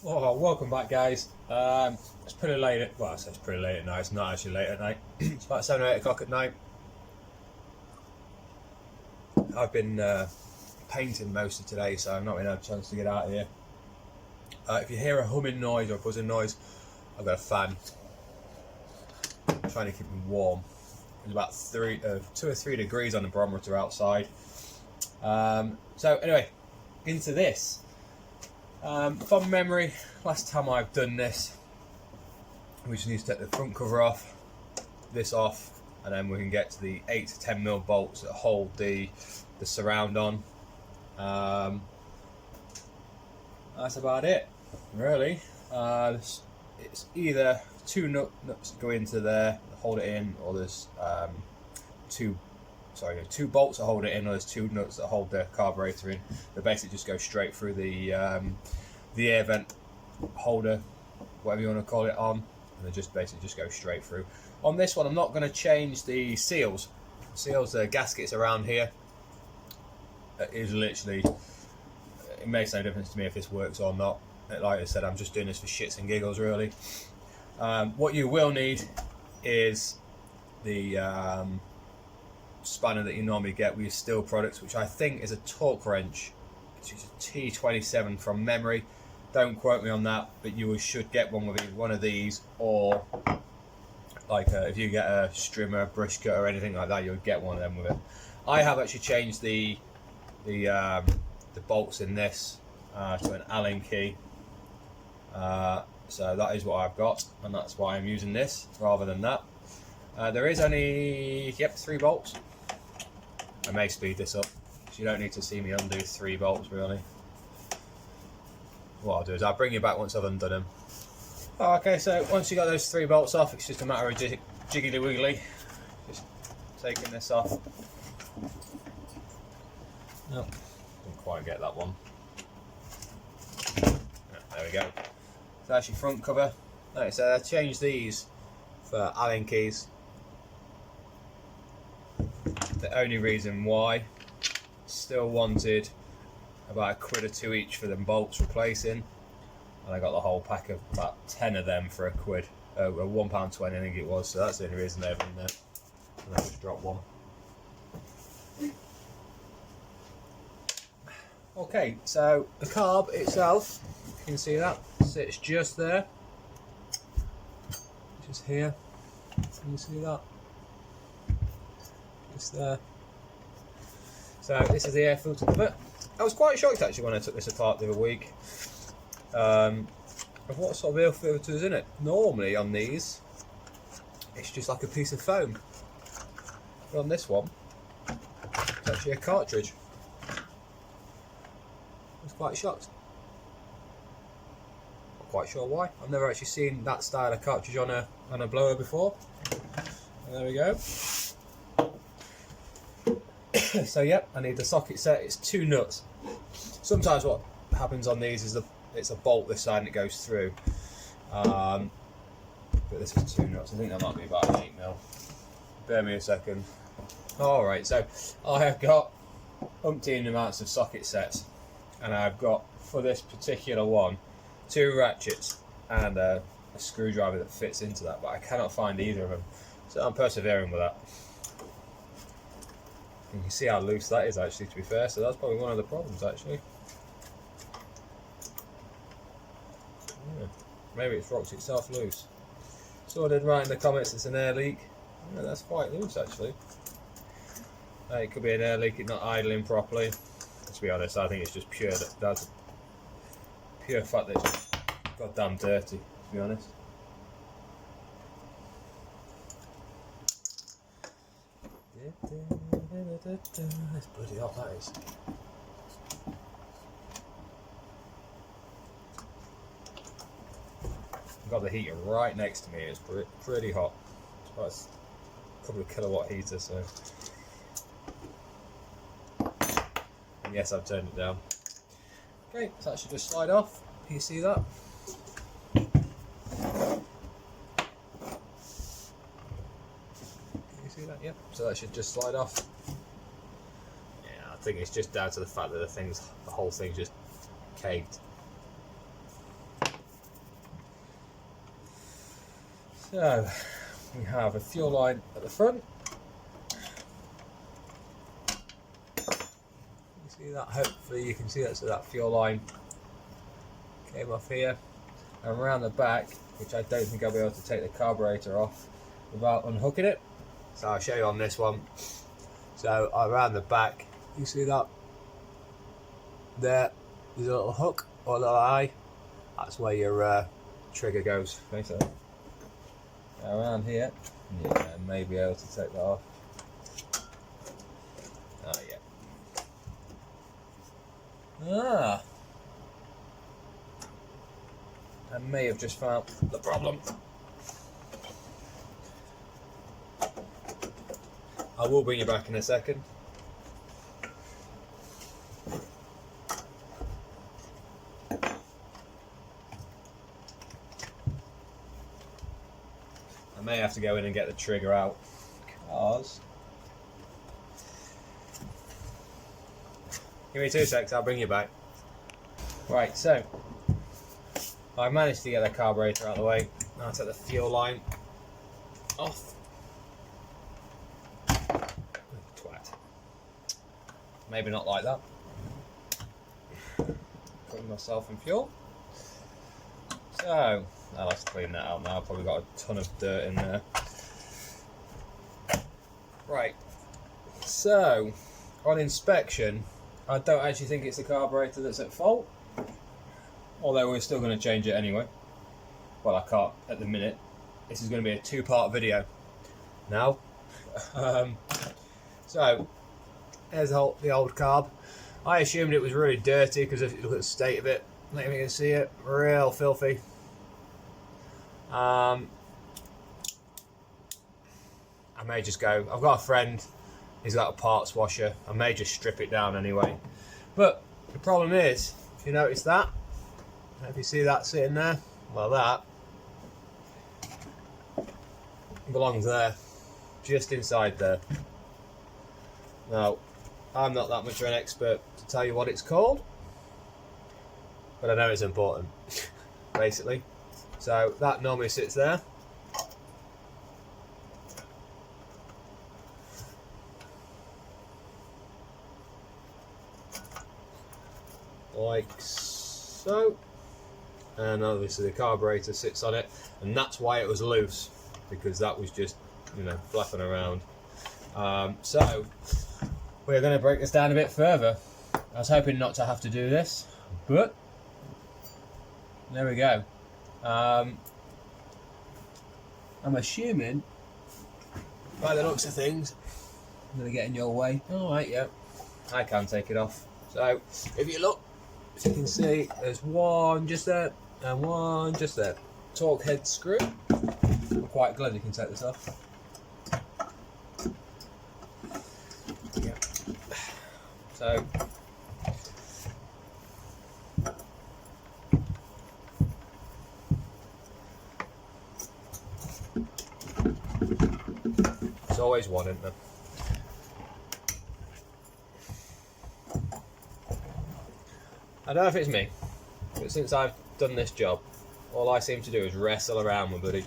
Oh, welcome back, guys. It's pretty late at, well, I say it's pretty late at night. It's not actually late at night. It's about 7 or 8 o'clock at night. I've been painting most of today, so I've not really had a chance to get out here. If you hear a humming noise or a buzzing noise, I've got a fan. I'm trying to keep me warm. It's about 2 or 3 degrees on the barometer outside. So anyway, into this. From memory, last time I've done this, we just need to take the front cover off, this off, and then we can get to the 8 to 10mm bolts that hold the surround on. That's about it, really. It's either two nuts that go into there, hold it in, or there's two bolts that hold it in, or there's 2 nuts that hold the carburetor in. They basically just go straight through the air vent holder, whatever you want to call it, on, and they just basically just go straight through. On this one, I'm not going to change the seals. The gaskets around here is literally, it makes no difference to me if this works or not. Like I said, I'm just doing this for shits and giggles, really. What you will need is the spanner that you normally get with your Sthil products, which I think is a torque wrench. It's a T27 from memory. Don't quote me on that, but you should get one with either one of these, or like if you get a strimmer, brush cut, or anything like that, you'll get one of them with it. I have actually changed the bolts in this to an Allen key, so that is what I've got, and that's why I'm using this rather than that. There is only 3 bolts. I may speed this up, so you don't need to see me undo 3 bolts really. What I'll do is I'll bring you back once I've undone them. Okay, so once you got those 3 bolts off, it's just a matter of jiggly wiggly, just taking this off. No, didn't quite get that one. There we go. So that's your front cover. Like I said, I changed these for Allen keys. The only reason why, still wanted about £1 or 2 each for them bolts replacing, and I got the whole pack of about 10 of them for £1, £1.20 I think it was, so that's the only reason they're in there. And I just dropped one. Okay, so the carb itself, you can see that, sits just there, just here. Can you see that? Just there. So this is the air filter cover. I was quite shocked actually when I took this apart the other week of what sort of air filter is in it. Normally on these, it's just like a piece of foam. But on this one, it's actually a cartridge. I was quite shocked. Not quite sure why. I've never actually seen that style of cartridge on a blower before. And there we go. So yep, I need the socket set. It's 2 nuts. Sometimes what happens on these is it's a bolt this side and it goes through. But this is 2 nuts. I think that might be about 8mm. Bear me a second. Alright, so I have got umpteen amounts of socket sets, and I've got, for this particular one, 2 ratchets and a screwdriver that fits into that, but I cannot find either of them. So I'm persevering with that. You can see how loose that is actually, to be fair, so that's probably one of the problems actually. Yeah, maybe it's rocked itself loose. Someone did write in the comments it's an air leak. Yeah, that's quite loose actually. It could be an air leak, it's not idling properly. To be honest, I think it's just pure fact that it's goddamn dirty, to be honest. That's bloody hot, that is. I've got the heater right next to me, it's pretty hot. It's a couple of kilowatt heater, so. And yes, I've turned it down. Okay, so that should just slide off. Can you see that? See that? Yep. So that should just slide off. Yeah, I think it's just down to the fact that the whole thing's just caked. So we have a fuel line at the front. You see that? Hopefully you can see that. So that fuel line came off here, and around the back, which I don't think I'll be able to take the carburetor off without unhooking it. So I'll show you on this one. So around the back, you see that? There's a little hook or a little eye. That's where your trigger goes, basically. Now around here, yeah, I may be able to take that off. Oh yeah. Ah, I may have just found the problem. I will bring you back in a second. I may have to go in and get the trigger out because... Give me 2 seconds, I'll bring you back. Right, so I managed to get the carburetor out of the way. Now take the fuel line off. Twat. Maybe not like that. Putting myself in fuel. So I'll have to clean that out now. I've probably got a ton of dirt in there. Right. So on inspection, I don't actually think it's the carburetor that's at fault. Although we're still going to change it anyway. Well, I can't at the minute. This is going to be a 2-part video now. So there's the old carb. I assumed it was really dirty because if you look at the state of it, let me see it, real filthy. I may just go. I've got a friend. He's got a parts washer. I may just strip it down anyway. But the problem is, if you notice that. If you see that sitting there, well that belongs there, just inside there. Now, I'm not that much of an expert to tell you what it's called, but I know it's important, basically. So that normally sits there. Like so. And obviously the carburetor sits on it, and that's why it was loose, because that was just, you know, flapping around. So we're going to break this down a bit further. I was hoping not to have to do this, but there we go. I'm assuming, by the looks of things, I'm going to get in your way. All right, yeah, I can take it off. So if you look, as you can see, there's one just there. And one just there. Torque head screw. I'm quite glad you can take this off. Yeah. So there's always one, isn't there? I don't know if it's me, but since I've done this job, all I seem to do is wrestle around with bloody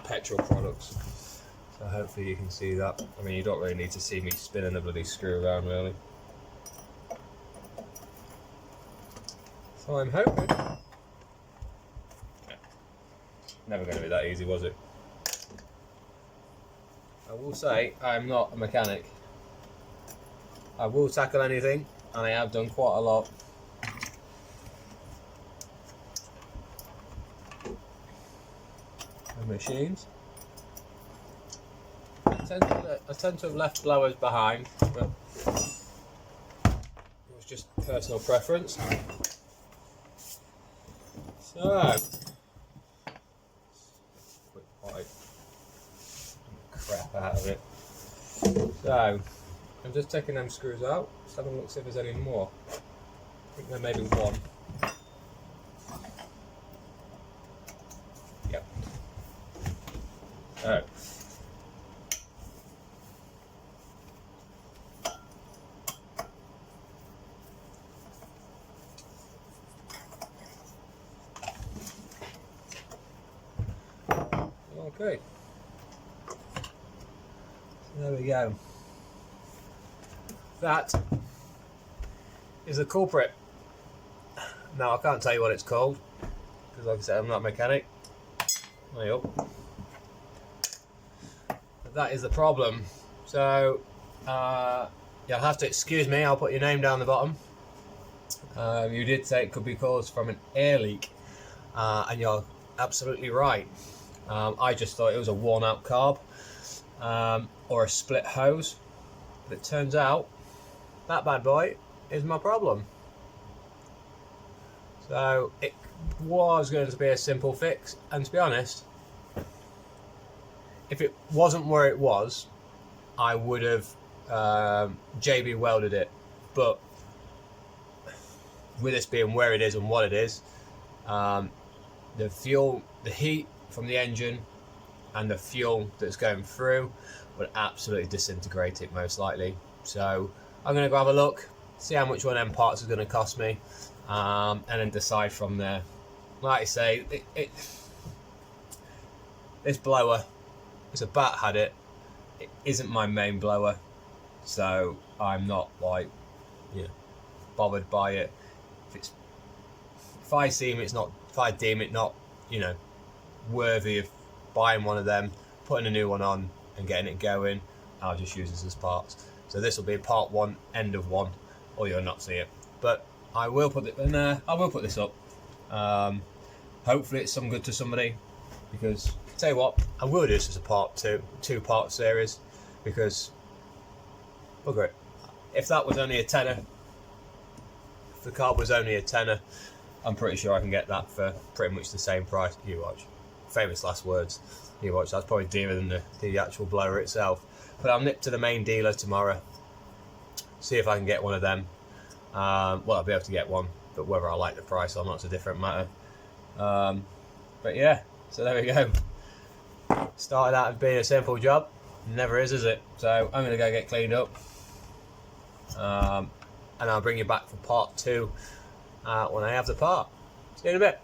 petrol products. So hopefully you can see that. I mean, you don't really need to see me spinning the bloody screw around, really. So I'm hoping. Never going to be that easy, was it? I will say I'm not a mechanic. I will tackle anything, and I have done quite a lot. Machines. I tend to have left blowers behind, but it was just personal preference. So, quick pipe, crap out of it. So, I'm just taking them screws out. Just having a look see if there's any more. I think there may be one. Yep. Alright. Okay. There we go. That is the culprit. Now I can't tell you what it's called because, like I said, I'm not a mechanic. There you go. But that is the problem. So you'll have to excuse me. I'll put your name down the bottom. You did say it could be caused from an air leak, and you're absolutely right. I just thought it was a worn-out carb or a split hose, but it turns out that bad boy is my problem. So it was going to be a simple fix, and to be honest, if it wasn't where it was, I would have JB welded it. But with this being where it is and what it is, the fuel, the heat from the engine and the fuel that's going through would absolutely disintegrate it most likely. So I'm going to go have a look, see how much one of them parts is going to cost me, and then decide from there. Like I say, this blower, it's a bat had it. It isn't my main blower, so I'm not like, you know, bothered by it. If I deem it not, you know, worthy of buying one of them, putting a new one on and getting it going, I'll just use this as parts. So this will be part one, end of one, or you'll not see it. But I will put it in there. I will put this up. Hopefully it's some good to somebody, because tell you what, I will do this as a two-part series, because bugger it. If that was only a tenner, if the carb was only a tenner, I'm pretty sure I can get that for pretty much the same price. You watch. Famous last words. You watch. That's probably dearer than the actual blower itself. But I'll nip to the main dealer tomorrow, see if I can get one of them. Well, I'll be able to get one, but whether I like the price or not is a different matter. But yeah, so there we go. Started out as being a simple job. Never is it? So I'm going to go get cleaned up. And I'll bring you back for part two when I have the part. See you in a bit.